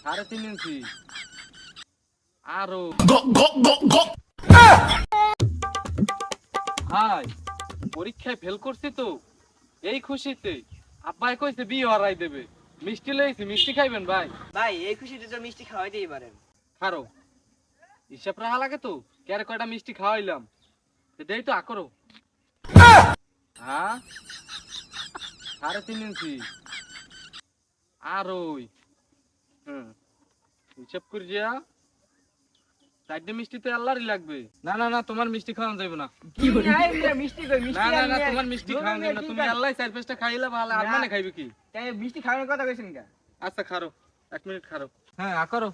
3.5 ইঞ্চি আরো ভাই পরীক্ষায় ফেল করছি তো এই খুশিতে আব্বাই কইছে বিয়ে হারাই দেবে মিষ্টি লইছি মিষ্টি খাইবেন ভাই ভাই এই খুশিতে তো মিষ্টি খাওয়াইতেই পারেন। খারো হিসাব রাখা লাগে তো ক্যারে কয়টা মিষ্টি খাওয়াইলাম দেই তো আকরো হ্যাঁ 3.5 ইঞ্চি আর ওই হিসাব করে যা 4টে মিষ্টি তো আল্লাহরই লাগবে না না না তোমার মিষ্টি খাওয়ানো যাবে না মিষ্টি কই না না না তোমার মিষ্টি খাওয়ানো যাবে না তুমি আল্লাহ 4-5টা খাইলা ভালো আর মানে খাইবে কি তাই মিষ্টি খাওয়ানোর কথা কইছেন কা? আচ্ছা খারো 1 মিনিট খারো হ্যাঁ আকরো